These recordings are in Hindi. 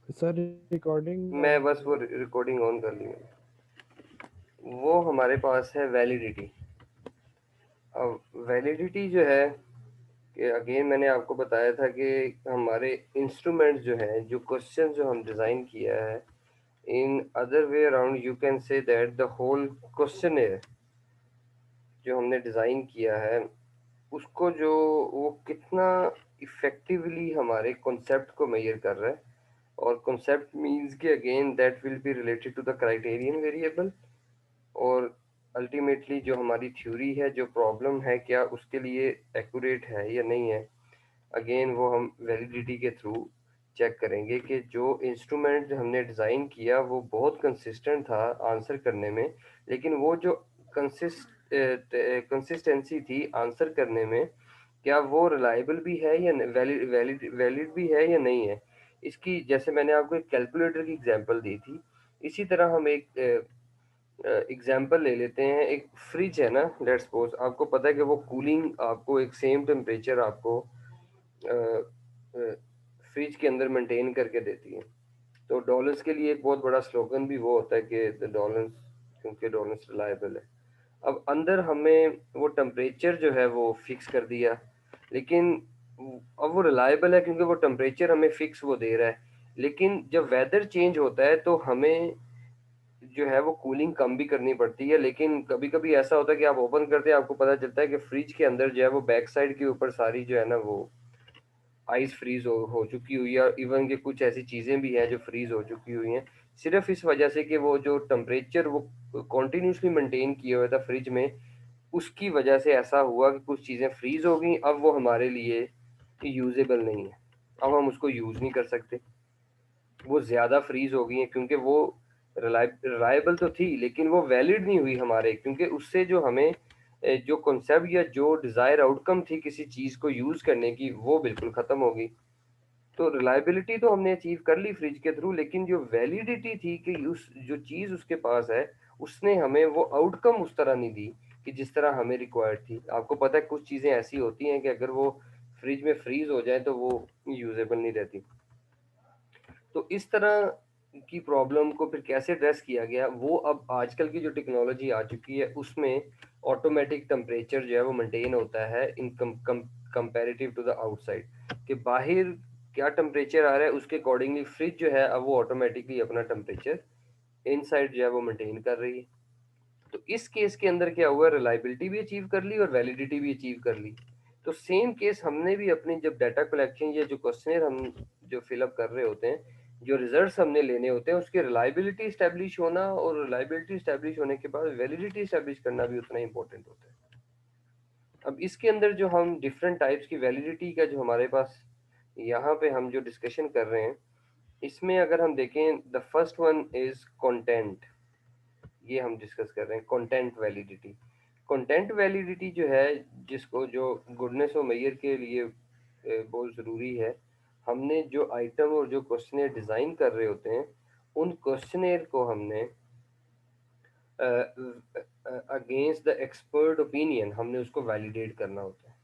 सर रिकॉर्डिंग ऑन मैं कर बस वो रहे हैं। रिकॉर्डिंग ऑन कर ली मैंने। वो हमारे पास है वैलिडिटी। अब वैलिडिटी जो है कि अगेन मैंने आपको बताया था कि हमारे इंस्ट्रूमेंट्स जो हैं, जो क्वेश्चन जो हम डिज़ाइन किया है, in other way around you can say that the whole question जो हमने डिज़ाइन किया है, उसको जो वो कितना इफ़ेक्टिवली हमारे कॉन्सेप्ट को मेजर कर रहा है। और कॉन्सेप्ट मीन्स कि again that will be related to the criterion variable. और अल्टीमेटली जो हमारी थ्योरी है, जो प्रॉब्लम है, क्या उसके लिए एक्यूरेट है या नहीं है। अगेन वो हम वैलिडिटी के थ्रू चेक करेंगे कि जो इंस्ट्रूमेंट हमने डिज़ाइन किया वो बहुत कंसिस्टेंट था आंसर करने में, लेकिन वो जो कंसिस्टेंसी थी आंसर करने में, क्या वो रिलायबल भी है या वैलिड वैलिड वैलिड भी है या नहीं है। इसकी जैसे मैंने आपको एक कैलकुलेटर की एग्जांपल दी थी, इसी तरह हम एक एग्जांपल ले लेते हैं। एक फ्रिज है ना, लेट्स सपोज आपको पता है कि वो कूलिंग आपको एक सेम टेम्परेचर आपको फ्रिज के अंदर मेंटेन करके देती है। तो डॉलर्स के लिए एक बहुत बड़ा स्लोगन भी वो होता है कि द डॉलर्स, क्योंकि डॉलर्स रिलायबल है। अब अंदर हमें वो टेम्परेचर जो है वो फिक्स कर दिया, लेकिन अब वो रिलायबल है क्योंकि वो टेम्परेचर हमें फिक्स वो दे रहा है। लेकिन जब वेदर चेंज होता है तो हमें जो है वो कूलिंग कम भी करनी पड़ती है। लेकिन कभी कभी ऐसा होता है कि आप ओपन करते हैं, आपको पता चलता है कि फ्रिज के अंदर जो है वो बैक साइड के ऊपर सारी जो है ना वो आइस फ्रीज हो चुकी हुई है। इवन कि कुछ ऐसी चीज़ें भी हैं जो फ्रीज हो चुकी हुई हैं, सिर्फ इस वजह से कि वो जो टेम्परेचर वो कॉन्टिन्यूसली मेंटेन किया हुआ था फ्रिज में, उसकी वजह से ऐसा हुआ कि कुछ चीज़ें फ्रीज हो गई। अब वो हमारे लिए यूजेबल नहीं है, अब हम उसको यूज़ नहीं कर सकते। वो ज़्यादा फ्रीज हो गई हैं क्योंकि वो रिलायबल तो थी लेकिन वो वैलिड नहीं हुई हमारे, क्योंकि उससे जो हमें जो कॉन्सेप्ट या जो डिज़ायर आउटकम थी किसी चीज़ को यूज़ करने की, वो बिल्कुल ख़त्म हो गई। तो रिलायबिलिटी तो हमने अचीव कर ली फ्रिज के थ्रू, लेकिन जो वैलिडिटी थी कि उस जो चीज़ उसके पास है, उसने हमें वो आउटकम उस तरह नहीं दी कि जिस तरह हमें रिक्वायर्ड थी। आपको पता है कुछ चीज़ें ऐसी होती हैं कि अगर वो फ्रिज में फ्रीज हो जाए तो वो यूजेबल नहीं रहती। तो इस तरह की प्रॉब्लम को फिर कैसे एड्रेस किया गया, वो अब आजकल की जो टेक्नोलॉजी आ चुकी है उसमें ऑटोमेटिक टेम्परेचर जो है वो मेंटेन होता है इन कंपेरेटिव टू द आउटसाइड, कि बाहर क्या टेम्परेचर आ रहा है उसके अकॉर्डिंगली फ्रिज जो है अब वो ऑटोमेटिकली अपना टेम्परेचर इनसाइड जो है वो मेंटेन कर रही है। तो इस केस के अंदर क्या हुआ, रिलायबिलिटी भी अचीव कर ली और वैलिडिटी भी अचीव कर ली। तो सेम केस हमने भी अपनी जब डाटा कलेक्शन या जो क्वेश्चनर हम जो फिलअप कर रहे होते हैं, जो रिजल्ट्स हमने लेने होते हैं, उसकी रिलायबिलिटी स्टैब्लिश होना और रिलायबिलिटी स्टैब्लिश होने के बाद वैलिडिटी स्टैब्लिश करना भी उतना ही इंपॉर्टेंट होता है। अब इसके अंदर जो हम डिफरेंट टाइप्स की वैलिडिटी का जो हमारे पास यहाँ पे हम जो डिस्कशन कर रहे हैं, इसमें अगर हम देखें, the first one is content. ये हम डिस्कस कर रहे हैं कंटेंट वैलिडिटी। कंटेंट वैलिडिटी जो है, जिसको जो गुडनेस और मेयर के लिए बहुत ज़रूरी है। हमने जो आइटम और जो क्वेश्चनेयर डिज़ाइन कर रहे होते हैं, उन क्वेश्चनेयर को हमने अगेंस्ट द एक्सपर्ट ओपिनियन हमने उसको वैलिडेट करना होता है।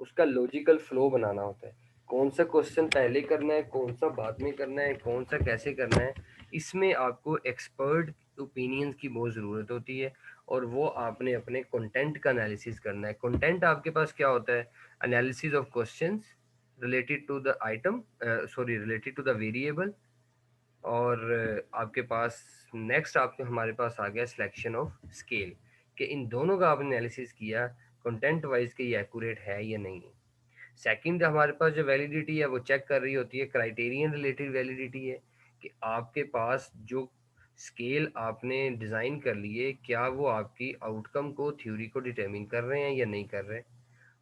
उसका लॉजिकल फ्लो बनाना होता है। कौन सा क्वेश्चन पहले करना है, कौन सा बाद में करना है, कौन सा कैसे करना है, इसमें आपको एक्सपर्ट ओपिनियंस की बहुत ज़रूरत होती है। और वो आपने अपने कंटेंट का एनालिसिस करना है। कंटेंट आपके पास क्या होता है, analysis of questions related to the item, sorry related to the variable. और आपके पास नेक्स्ट आपके हमारे पास आ गया सिलेक्शन ऑफ स्केल, कि इन दोनों का आपने एनालिसिस किया कंटेंट वाइज कि ये एक्यूरेट है या नहीं है। सेकंड हमारे पास जो वैलिडिटी है वो चेक कर रही होती है, क्राइटेरियन रिलेटेड वैलिडिटी है, कि आपके पास जो स्केल आपने डिज़ाइन कर लिए, क्या वो आपकी आउटकम को, थ्योरी को डिटरमिन कर रहे हैं या नहीं कर रहे।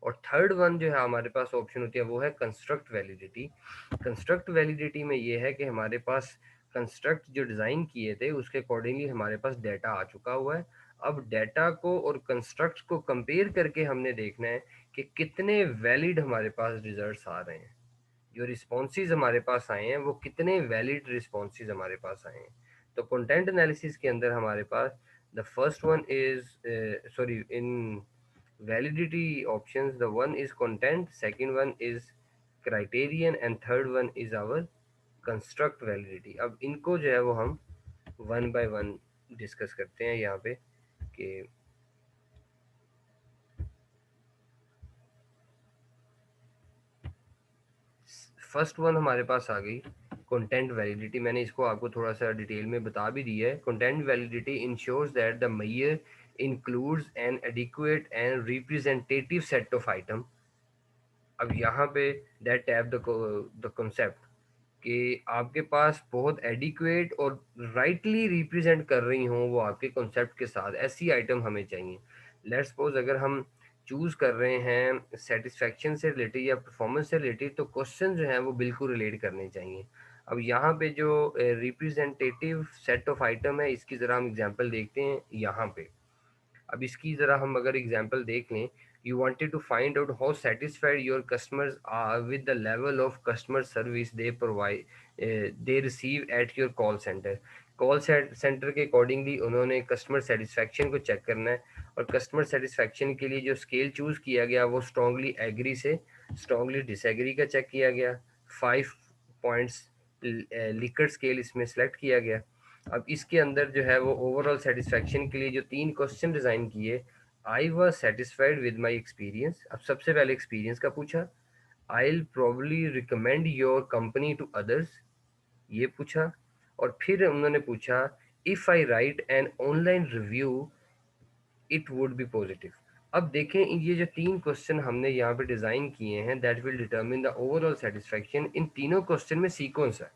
और थर्ड वन जो है हमारे पास ऑप्शन होती है वो है कंस्ट्रक्ट वैलिडिटी। कंस्ट्रक्ट वैलिडिटी में ये है कि हमारे पास कंस्ट्रक्ट जो डिज़ाइन किए थे उसके अकॉर्डिंगली हमारे पास डाटा आ चुका हुआ है। अब डाटा को और कंस्ट्रक्ट को कंपेयर करके हमने देखना है कि कितने वैलिड हमारे पास रिजल्ट्स आ रहे हैं। जो रिस्पॉन्सेज हमारे पास आए हैं वो कितने वैलिड रिस्पॉन्सेज हमारे पास आए हैं। तो कंटेंट एनालिसिस के अंदर हमारे पास the first one is, sorry, in validity options, the one is content, second one is criterion, and third one is our construct validity. अब इनको जो है वो हम वन बाय वन डिस्कस करते हैं यहाँ पे कि फर्स्ट वन हमारे पास आ गई कंटेंट वैलिडिटी। मैंने इसको आपको थोड़ा सा डिटेल में बता भी दिया है। Content validity ensures that the measure includes an adequate and representative set of item. अब यहाँ पे दैट टैप द कॉन्सेप्ट कि आपके पास बहुत एडिक्वेट और राइटली रिप्रेजेंट कर रही हों वो आपके कॉन्सेप्ट के साथ, ऐसी आइटम हमें चाहिए। लेट्स सपोज अगर हम चूज कर रहे हैं सेटिस्फेक्शन से रिलेटेड या परफॉर्मेंस से रिलेटेड, तो क्वेश्चन जो है वो बिल्कुल रिलेट करने चाहिए। अब यहाँ पे जो रिप्रेजेंटेटिव सेट ऑफ आइटम है, इसकी ज़रा हम एग्जांपल देखते हैं यहाँ पे। अब इसकी ज़रा हम अगर एग्जांपल देख लें, you wanted to find out how satisfied your customers are with the level of customer service they provide they receive at your call center। Call centre के अकॉर्डिंगली उन्होंने कस्टमर सेटिस्फेक्शन को चेक करना है, और कस्टमर सेटिस्फेक्शन के लिए जो स्केल चूज़ किया गया वो स्ट्रांगली एग्री से स्ट्रांगली डिसएग्री का चेक किया गया। 5 पॉइंट्स लिकर्ट स्केल इसमें सेलेक्ट किया गया। अब इसके अंदर जो है वो ओवरऑल सेटिस्फेक्शन के लिए जो 3 क्वेश्चन डिज़ाइन किए, I was satisfied with my experience. अब सबसे पहले एक्सपीरियंस का पूछा, I will probably recommend your company to others, ये पूछा। और फिर उन्होंने पूछा, if I write an online review it would be positive. अब देखें ये जो 3 क्वेश्चन हमने यहाँ पे डिज़ाइन किए हैं, that will determine the overall satisfaction. इन तीनों क्वेश्चन में सीक्वेंस है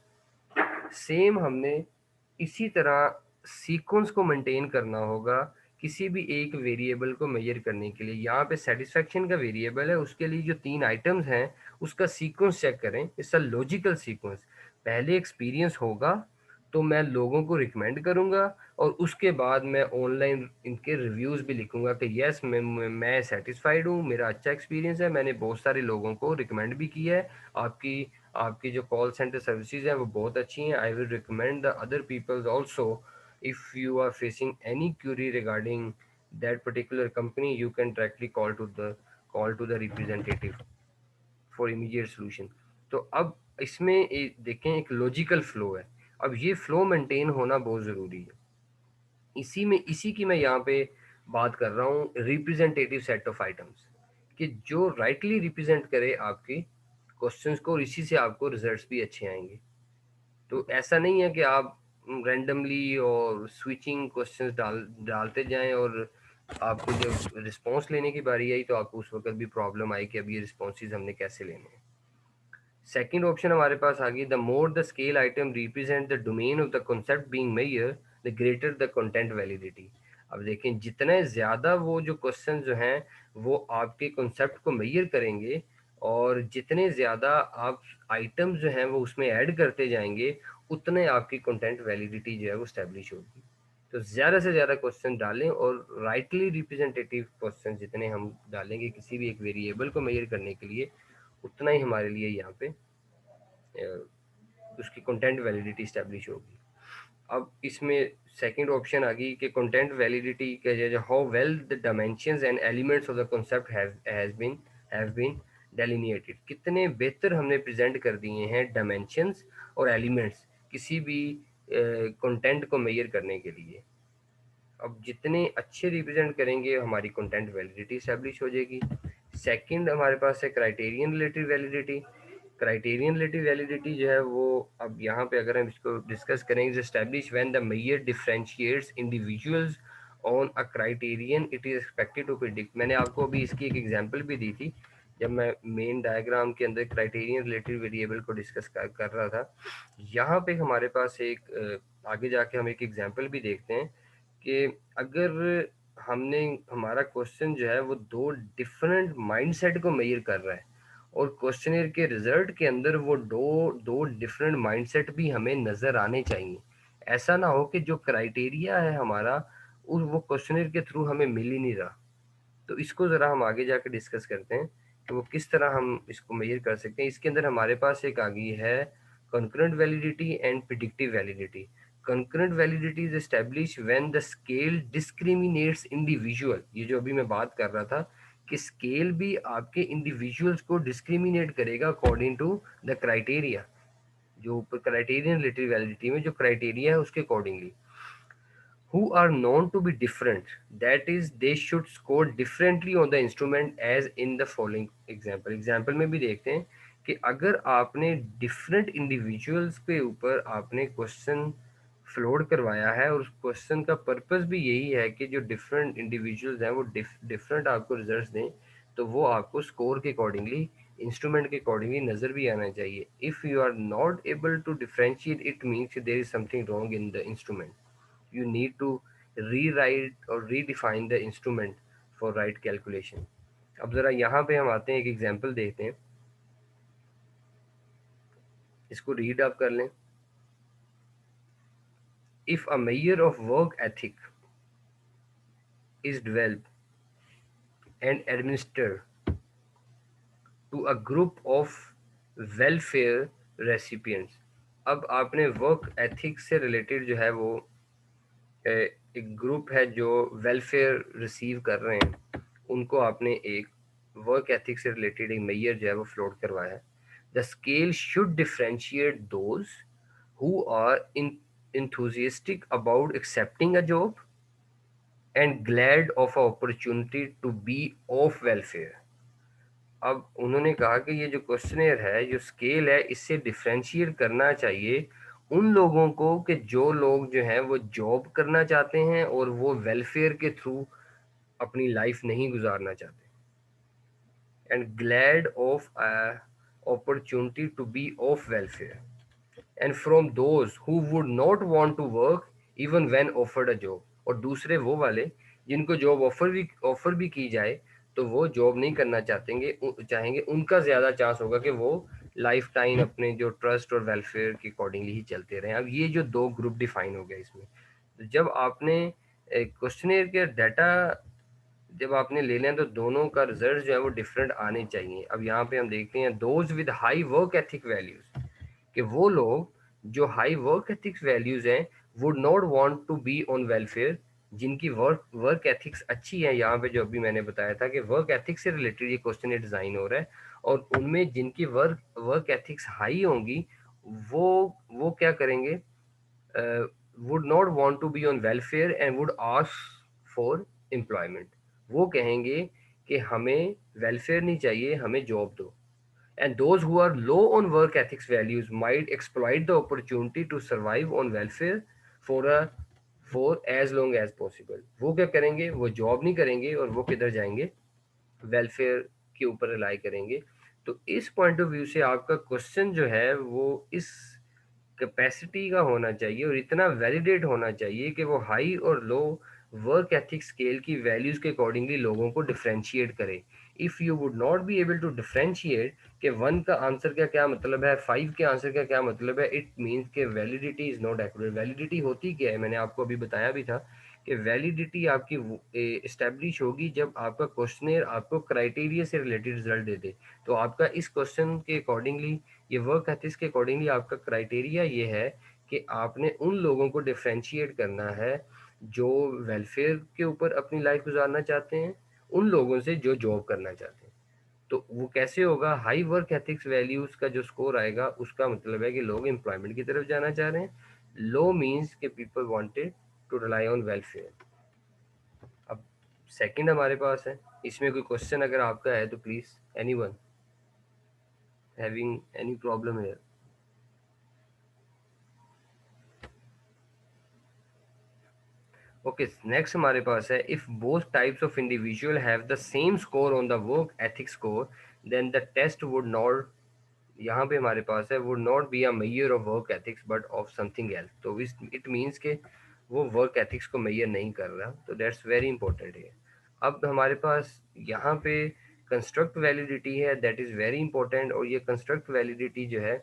सेम, हमने इसी तरह सीक्वेंस को मेंटेन करना होगा किसी भी एक वेरिएबल को मेजर करने के लिए। यहाँ पे सेटिस्फेक्शन का वेरिएबल है, उसके लिए जो 3 आइटम्स हैं उसका सीक्वेंस चेक करें। It's a logical sequence. पहले एक्सपीरियंस होगा तो मैं लोगों को रिकमेंड करूँगा, और उसके बाद मैं ऑनलाइन इनके रिव्यूज़ भी लिखूँगा कि यस मैं सेटिस्फाइड हूँ, मेरा अच्छा एक्सपीरियंस है, मैंने बहुत सारे लोगों को रिकमेंड भी किया है, आपकी आपकी जो कॉल सेंटर सर्विसेज हैं वो बहुत अच्छी हैं। I will recommend the other peoples also. If you are facing any query regarding that particular company, you can directly call to the representative for immediate solution. तो अब इसमें देखें एक लॉजिकल फ्लो है। अब ये फ्लो मेंटेन होना बहुत ज़रूरी है। इसी की मैं यहाँ पे बात कर रहा हूँ, रिप्रेजेंटेटिव सेट ऑफ आइटम्स, कि जो राइटली रिप्रेजेंट करे आपके क्वेश्चंस को, और इसी से आपको रिजल्ट्स भी अच्छे आएंगे। तो ऐसा नहीं है कि आप रैंडमली और स्विचिंग क्वेश्चंस डालते जाएं, और आपको जब रिस्पॉन्स लेने की बारी आई तो आपको उस वक्त भी प्रॉब्लम आई कि अब ये रिस्पॉन्सेज हमने कैसे लेने हैं। सेकेंड ऑप्शन हमारे पास आ गई, the more the scale item represent the domain of the concept being measured, the greater the content validity. अब देखें जितने ज़्यादा वो जो क्वेश्चन जो हैं वो आपके कॉन्सेप्ट को मेजर करेंगे, और जितने ज़्यादा आप आइटम्स जो हैं वो उसमें ऐड करते जाएंगे, उतने आपकी कंटेंट वैलिडिटी जो है वो स्टैब्लिश होगी। तो ज़्यादा से ज़्यादा क्वेश्चन डालें, और राइटली रिप्रेजेंटेटिव क्वेश्चन जितने हम डालेंगे किसी भी एक वेरिएबल को मेजर करने के लिए, उतना ही हमारे लिए यहाँ पे उसकी कंटेंट वैलिडिटी स्टैब्लिश होगी। अब इसमें सेकंड ऑप्शन आ गई कि कंटेंट वैलिडिटी के how well the dimensions and elements of the concept have been delineated, कितने बेहतर हमने प्रेजेंट कर दिए हैं डायमेंशंस और एलिमेंट्स किसी भी कंटेंट को मेजर करने के लिए। अब जितने अच्छे रिप्रेजेंट करेंगे हमारी कंटेंट वैलिडिटी स्टैब्लिश हो जाएगी। सेकंड हमारे पास है criterion related validity. Criterion relative validity जो है वो, अब यहाँ पे अगर हम इसको डिस्कस करेंगे, establish when the measure differentiates individuals on a criterion it is expected to predict. मैंने आपको अभी इसकी एक एग्जांपल भी दी थी जब मैं मेन डायग्राम के अंदर क्राइटेरियन रिलेटेड वेरिएबल को डिस्कस कर रहा था। यहाँ पे हमारे पास एक आगे जाके हम एक एग्जांपल भी देखते हैं कि अगर हमने हमारा क्वेश्चन जो है वो 2 डिफरेंट माइंडसेट को मेजर कर रहा है, और क्वेश्चनर के रिजल्ट के अंदर वो दो डिफरेंट माइंडसेट भी हमें नज़र आने चाहिए। ऐसा ना हो कि जो क्राइटेरिया है हमारा वो क्वेश्चनर के थ्रू हमें मिल ही नहीं रहा। तो इसको ज़रा हम आगे जाकर डिस्कस करते हैं कि वो किस तरह हम इसको मेजर कर सकते हैं। इसके अंदर हमारे पास एक आ गई है concurrent validity and predictive validity. Concurrent validity is establish when the scale discriminates individual. ये जो अभी मैं बात कर रहा था कि स्केल भी आपके इंडिविजुअल्स को डिस्क्रिमिनेट करेगा अकॉर्डिंग टू द क्राइटेरिया। जो ऊपर क्राइटेरियन रिलेटेड वैलिडिटी में जो क्राइटेरिया है उसके accordingly, who are known to be different, that is they should score differently on the instrument as in the following example में भी देखते हैं कि अगर आपने डिफरेंट इंडिविजुअल्स पे ऊपर आपने क्वेश्चन फ्लोट करवाया है और उस क्वेश्चन का पर्पस भी यही है कि जो डिफरेंट इंडिविजुअल्स हैं वो डिफरेंट आपको रिजल्ट्स दें, तो वो आपको स्कोर के अकॉर्डिंगली इंस्ट्रूमेंट के अकॉर्डिंगली नज़र भी आना चाहिए. If you are not able to differentiate it means there is something wrong in the instrument. You need to rewrite or redefine the instrument for right calculation. अब जरा यहाँ पे हम आते हैं, एक एग्जांपल देखते हैं, इसको रीड आप कर लें. If a measure of work ethic is developed and administered to a group of welfare recipients. अब आपने वर्क एथिक्स से रिलेटेड जो है वो एक ग्रुप है जो वेलफेयर रिसीव कर रहे हैं, उनको आपने एक वर्क एथिक्स से रिलेटेड एक मेजर जो है वो फ्लोट करवाया है. The scale should differentiate those who are enthusiastic about accepting a job and glad of a opportunity to be of welfare. अब उन्होंने कहा कि ये जो क्वेश्चनेयर है, जो स्केल है, इससे डिफरेंशिएट करना चाहिए उन लोगों को कि जो लोग जो हैं वो जॉब करना चाहते हैं और वो वेलफेयर के थ्रू अपनी लाइफ नहीं गुजारना चाहते. And glad of opportunity to be of welfare and from those who would not want to work even when offered a job. और दूसरे वो वाले जिनको जॉब ऑफर भी की जाए तो वो जॉब नहीं करना चाहेंगे, उनका ज़्यादा चांस होगा कि वो लाइफ टाइम अपने जो ट्रस्ट और वेलफेयर के अकॉर्डिंगली ही चलते रहें. अब ये जो दो ग्रुप डिफाइन हो गए इसमें, तो जब आपने क्वेश्चनेयर के डाटा जब आपने ले लें तो दोनों का रिजल्ट जो है वो डिफरेंट आने चाहिए. अब यहाँ पे हम देखते हैं those with high work ethic values, कि वो लोग जो हाई वर्क एथिक्स वैल्यूज हैं would not want to be on welfare, जिनकी वर्क एथिक्स अच्छी है. यहाँ पे जो अभी मैंने बताया था कि वर्क एथिक्स से रिलेटेड ये क्वेश्चन डिजाइन हो रहा है, और उनमें जिनकी वर्क एथिक्स हाई होंगी वो क्या करेंगे, would not want to be on welfare and would ask for employment. वो कहेंगे कि हमें वेलफेयर नहीं चाहिए, हमें जॉब दो. And those who are low on work ethics values might exploit the opportunity to survive on welfare for a for as long as possible. वो क्या करेंगे, वो जॉब नहीं करेंगे और वो किधर जाएंगे, वेलफेयर के ऊपर रिलाई करेंगे. तो इस पॉइंट ऑफ व्यू से आपका क्वेश्चन जो है वो इस कैपेसिटी का होना चाहिए और इतना वैलिडेट होना चाहिए कि वो हाई और लो वर्क एथिक स्केल की वैल्यूज के अकॉर्डिंगली लोगों को डिफरेंशिएट करे. If you would not be able to differentiate कि 1 का आंसर का क्या मतलब है, 5 के आंसर का क्या मतलब है, इट मीन्स के validity is not accurate. Validity होती क्या है, मैंने आपको अभी बताया भी था कि वैलिडिटी आपकी इस्टेब्लिश होगी जब आपका क्वेश्चनेयर आपको क्राइटेरिया से रिलेटेड रिजल्ट दे दे. तो आपका इस क्वेश्चन के अकॉर्डिंगली, ये वर्क एथिक्स के अकॉर्डिंगली आपका क्राइटेरिया ये है कि आपने उन लोगों को डिफरेंशिएट करना है जो वेलफेयर के ऊपर अपनी लाइफ गुजारना चाहते हैं उन लोगों से जो जॉब करना चाहते हैं. तो वो कैसे होगा, हाई वर्क एथिक्स वैल्यूज का जो स्कोर आएगा उसका मतलब है कि लोग एम्प्लॉयमेंट की तरफ जाना चाह रहे हैं. लो मीन्स के people wanted to rely on welfare. अब सेकंड हमारे पास है, इसमें कोई क्वेश्चन अगर आपका है तो please anyone having any problem here. Okay, next हमारे पास है if both types of individual have the same score on the work ethics score then the test would not, यहाँ पे हमारे पास है would not be a measure of work ethics but of something else. तो इट मीन्स के वो वर्क एथिक्स को मेजर नहीं कर रहा, तो दैट्स वेरी इंपॉर्टेंट है. अब हमारे पास यहाँ पे कंस्ट्रक्ट वैलिडिटी है, दैट इज़ वेरी इंपॉर्टेंट. और ये कंस्ट्रक्ट वैलिडिटी जो है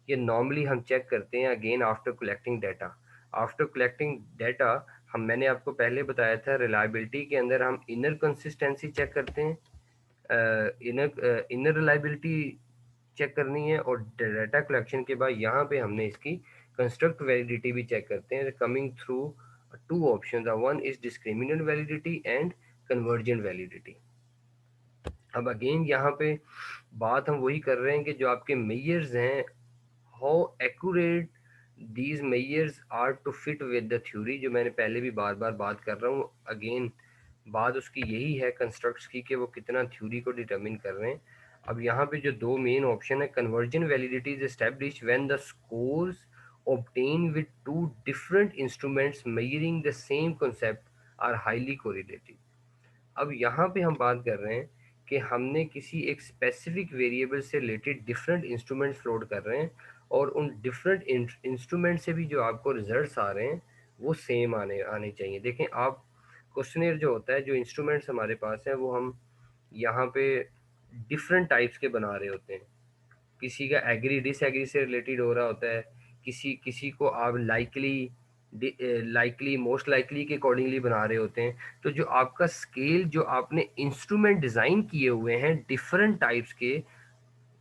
ये नॉर्मली हम चेक करते हैं again after collecting data. After collecting data मैंने आपको पहले बताया था रिलायबिलिटी के अंदर हम इनर कंसिस्टेंसी चेक करते हैं, इनर रिलायबिलिटी चेक करनी है, और डाटा कलेक्शन के बाद यहाँ पे हमने इसकी कंस्ट्रक्ट वैलिडिटी भी चेक करते हैं coming through two option. One is discriminant validity and convergent validity. अब अगेन यहाँ पे बात हम वही कर रहे हैं कि जो आपके मेजर्स हैं how accurate these measures are to fit with the theory, जो मैंने पहले भी बार बार बात कर रहा हूँ, अगेन बात उसकी यही है कंस्ट्रक्ट्स की कि वो कितना थ्योरी को डिटरमिन कर रहे हैं। अब यहाँ पे जो दो मेन ऑप्शन है, conversion validity is established when the scores obtained with two different instruments measuring the same concept are highly correlated। अब यहाँ पे हम बात कर रहे हैं कि हमने किसी एक स्पेसिफिक वेरिएबल से रिलेटेड डिफरेंट इंस्ट्रूमेंट फ्लोट कर रहे हैं, और उन डिफरेंट इंस्ट्रूमेंट से भी जो आपको रिजल्ट्स आ रहे हैं वो सेम आने आने चाहिए। देखें आप, क्वेश्चनेयर जो होता है, जो इंस्ट्रूमेंट्स हमारे पास हैं वो हम यहाँ पे डिफरेंट टाइप्स के बना रहे होते हैं। किसी का एग्री डिसएग्री से रिलेटेड हो रहा होता है, किसी किसी को आप लाइकली मोस्ट लाइकली के अकॉर्डिंगली बना रहे होते हैं। तो जो आपका स्केल, जो आपने इंस्ट्रूमेंट डिज़ाइन किए हुए हैं डिफरेंट टाइप्स के,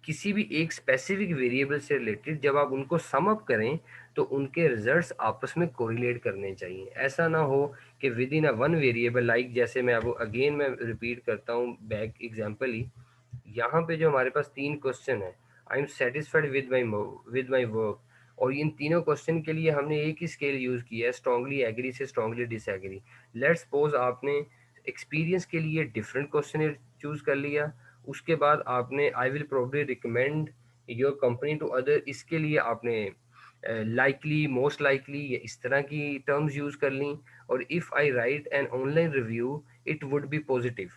किसी भी एक स्पेसिफिक वेरिएबल से रिलेटेड, जब आप उनको सम अप करें तो उनके रिजल्ट्स आपस में कोरिलेट करने चाहिए। ऐसा ना हो कि with in a one variable, like जैसे मैं अब अगेन मैं रिपीट करता हूँ बैक एग्जांपल ही, यहाँ पे जो हमारे पास तीन क्वेश्चन है, I am satisfied with my work, और इन तीनों क्वेश्चन के लिए हमने एक ही स्केल यूज़ किया है, स्ट्रांगली एग्री से स्ट्रांगली डिसएग्री। लेट्स सपोज आपने एक्सपीरियंस के लिए डिफरेंट क्वेश्चन चूज़ कर लिया, उसके बाद आपने I will probably recommend your company to other, इसके लिए आपने लाइकली मोस्ट लाइकली या इस तरह की टर्म्स यूज़ कर ली, और if I write an online review it would be positive.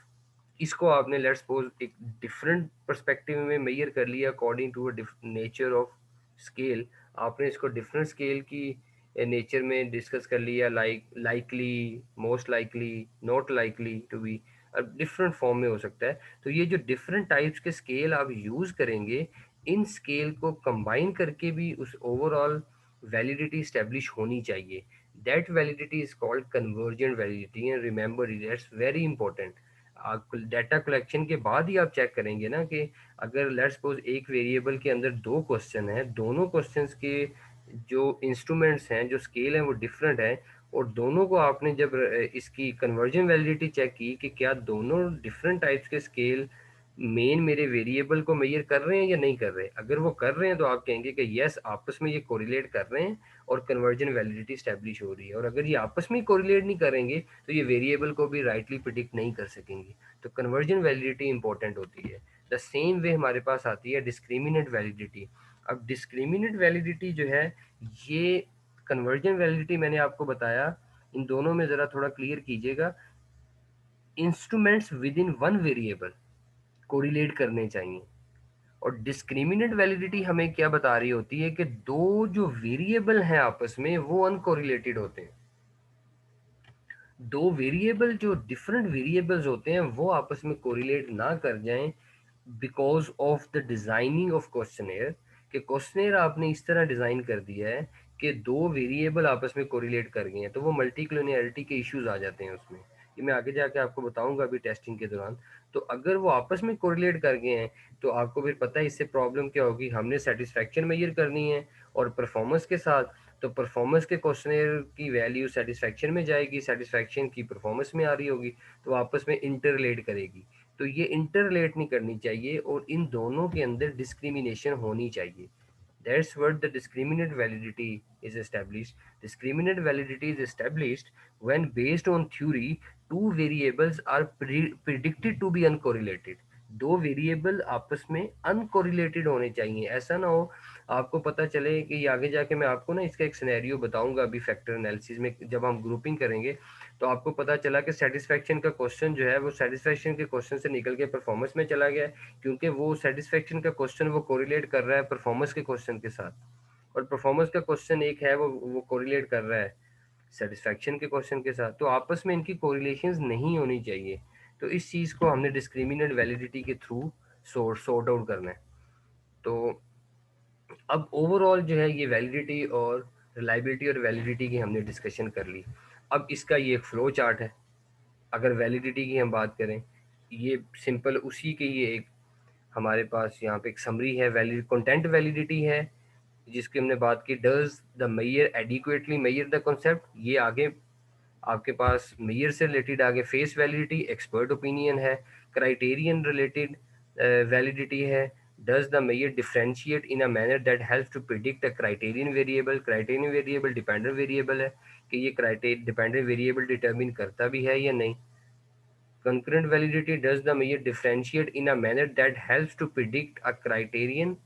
इसको आपने लेट्स सपोज एक डिफरेंट पर्सपेक्टिव में मेजर कर लिया according to nature of scale. आपने इसको डिफरेंट स्केल की नेचर में डिस्कस कर लिया, likely, most likely, not likely to be, अब डिफरेंट फॉर्म में हो सकता है। तो ये जो डिफरेंट टाइप्स के स्केल आप यूज़ करेंगे, इन स्केल को कंबाइन करके भी उस ओवरऑल वैलिडिटी स्टैब्लिश होनी चाहिए। That validity is called convergent validity, and remember it, that's very important. Data collection के बाद ही आप चेक करेंगे ना कि अगर लेट्स सपोज एक वेरिएबल के अंदर दो क्वेश्चन है, दोनों क्वेश्चंस के जो इंस्ट्रूमेंट्स हैं, जो स्केल हैं वो डिफरेंट है, और दोनों को आपने जब इसकी कन्वर्जन वैलिडिटी चेक की कि क्या दोनों डिफरेंट टाइप्स के स्केल मेन मेरे वेरिएबल को मेजर कर रहे हैं या नहीं कर रहे, अगर वो कर रहे हैं तो आप कहेंगे कि यस आपस में ये कोरिलेट कर रहे हैं और कन्वर्जन वैलिडिटी स्टैब्लिश हो रही है। और अगर ये आपस में कोरिलेट नहीं करेंगे तो ये वेरिएबल को भी राइटली प्रिडिक्ट नहीं कर सकेंगे। तो कन्वर्जन वैलिडिटी इंपॉर्टेंट होती है। द सेम वे हमारे पास आती है डिस्क्रिमिनेंट वैलिडिटी। अब डिस्क्रिमिनेंट वैलिडिटी जो है, ये कन्वर्जन वैलिडिटी मैंने आपको बताया, इन दोनों में ज़रा थोड़ा क्लियर कीजिएगा। Instruments with in one variable correlate करने चाहिए, और डिस्क्रिमिनेंट वैलिडिटी हमें क्या बता रही होती है कि दो जो वेरिएबल हैं आपस में वो अनकोरिलेटेड होते हैं। दो वेरिएबल जो डिफरेंट वेरिएबल्स होते हैं वो आपस में कोरिलेट ना कर जाएं because of the designing of questionnaire, कि क्वेश्चनेयर आपने इस तरह डिजाइन कर दिया है कि दो वेरिएबल आपस में कोरिलेट कर गए हैं, तो वो मल्टीक्लोनियरिटी के इश्यूज आ जाते हैं उसमें। ये मैं आगे जाके आपको बताऊंगा अभी टेस्टिंग के दौरान। तो अगर वो आपस में कोरिलेट कर गए हैं तो आपको फिर पता है इससे प्रॉब्लम क्या होगी, हमने सेटिस्फैक्शन मेजर करनी है और परफॉर्मेंस के साथ, तो परफॉर्मेंस के क्वेश्चनेयर की वैल्यू सेटिस्फैक्शन में जाएगी, सेटिस्फैक्शन की परफॉर्मेंस में आ रही होगी, तो आपस में इंटर रिलेट करेगी। तो ये इंटर रिलेट नहीं करनी चाहिए और इन दोनों के अंदर डिस्क्रिमिनेशन होनी चाहिए। That's what the discriminant validity is established. Discriminant validity is established when based on theory two variables are predicted to be uncorrelated. दो वेरिएबल आपस में अनकोरिलेटेड होने चाहिए। ऐसा ना हो आपको पता चले कि आगे जाके मैं आपको ना इसका एक सिनेरियो बताऊंगा अभी फैक्टर एनालिसिस में, जब हम ग्रुपिंग करेंगे तो आपको पता चला कि सेटिस्फैक्शन का क्वेश्चन जो है वो सेटिस्फैक्शन के क्वेश्चन से निकल के परफॉर्मेंस में चला गया, क्योंकि वो सेटिस्फैक्शन का क्वेश्चन वो कोरिलेट कर रहा है परफॉर्मेंस के क्वेश्चन के साथ, और परफॉर्मेंस का क्वेश्चन एक है वो कोरिलेट कर रहा है सेटिस्फैक्शन के क्वेश्चन के साथ, तो आपस में इनकी कोरिलेशंस नहीं होनी चाहिए। तो इस चीज़ को हमने डिस्क्रिमिनेंट वैलिडिटी के थ्रू सॉर्ट आउट करना है। तो अब ओवरऑल जो है ये वैलिडिटी और रिलायबिलिटी और वैलिडिटी की हमने डिस्कशन कर ली। अब इसका ये एक फ्लो चार्ट है। अगर वैलिडिटी की हम बात करें, ये सिंपल उसी के ये एक हमारे पास यहाँ पे एक समरी है। वैलिड कंटेंट वैलिडिटी है जिसकी हमने बात की, does the mayor adequately mayor the concept, ये आगे आपके पास मेयर से रिलेटेड आगे फेस वैलिडिटी एक्सपर्ट ओपिनियन है, क्राइटेरियन रिलेटेड वैलिडिटी है, Does the measure differentiate in a manner that helps to predict a criterion variable? Criterion variable dependent variable है कि ये क्राइटेरियन डिपेंडेंट वेरिएबल डिटरमिन करता भी है या नहीं. Concurrent validity, does the measure differentiate in a manner that helps to predict a criterion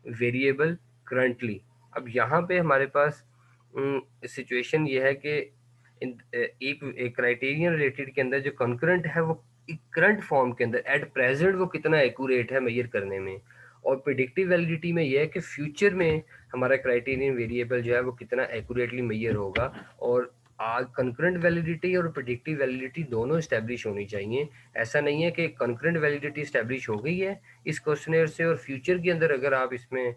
variable currently? अब यहाँ पे हमारे पास सिचुएशन ये है कि एक क्राइटेरियन रिलेटेड के अंदर जो कंकरेंट है वो करंट फॉर्म के अंदर एट प्रेजेंट वो कितना एक्यूरेट है मेजर करने में, और प्रिडिक्टिव वैलिडिटी में यह है कि फ्यूचर में हमारा क्राइटेरियन वेरिएबल जो है वो कितना एक्यूरेटली मेजर होगा. और आज कंकरेंट वैलिडिटी और प्रिडिक्टिव वैलिडिटी दोनों इस्टेब्लिश होनी चाहिए. ऐसा नहीं है कि कंकरेंट वैलिडिटी इस्टेब्लिश हो गई है इस क्वेश्चनेयर से और फ्यूचर के अंदर अगर आप इसमें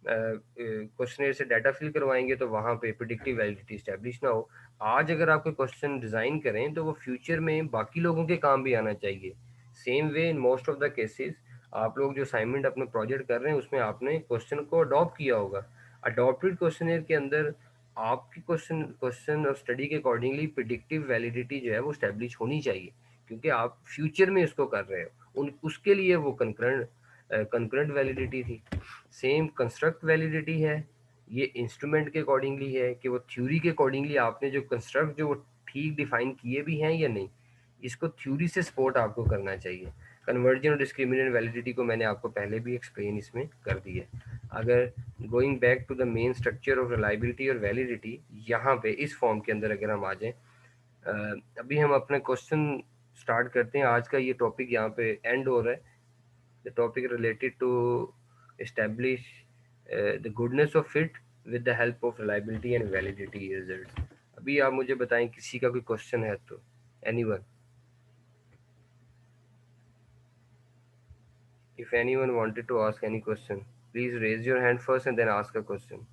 क्वेश्चनेयर से डाटा फिल करवाएंगे तो वहाँ पे प्रिडिक्टिव वैलिडिटी इस्टेब्लिश ना हो. आज अगर आप कोई क्वेश्चन डिज़ाइन करें तो वो फ्यूचर में बाकी लोगों के काम भी आना चाहिए. Same way in most of the cases आप लोग जो असाइनमेंट अपने प्रोजेक्ट कर रहे हैं उसमें आपने क्वेश्चन को अडॉप्ट किया होगा. अडॉप्टेड क्वेश्चनेयर के अंदर आपकी क्वेश्चन क्वेश्चन और स्टडी के अकॉर्डिंगली प्रिडिक्टिव वैलिडिटी जो है वो स्टैब्लिश होनी चाहिए क्योंकि आप फ्यूचर में इसको कर रहे हो. उन उसके लिए वो कंकरेंट वैलिडिटी थी. सेम कंस्ट्रक्ट वैलिडिटी है, ये इंस्ट्रूमेंट के अकॉर्डिंगली है कि वो थ्योरी के अकॉर्डिंगली आपने जो कंस्ट्रक्ट जो वो ठीक डिफाइन किए भी हैं या नहीं, इसको थ्योरी से सपोर्ट आपको करना चाहिए. कन्वर्जन और डिस्क्रिमिनेंट वैलिडिटी को मैंने आपको पहले भी एक्सप्लेन इसमें कर दिया. अगर going back to the main structure of reliability और वैलिडिटी, यहाँ पे इस फॉर्म के अंदर अगर हम आ जाएं, अभी हम अपने क्वेश्चन स्टार्ट करते हैं. आज का ये टॉपिक यहाँ पे एंड हो रहा है. The topic related to establish the goodness of it with the help of reliability and validity results. अभी आप मुझे बताएं किसी का कोई क्वेश्चन है तो. anyone, if anyone wanted to ask any question, please raise your hand first and then ask a question.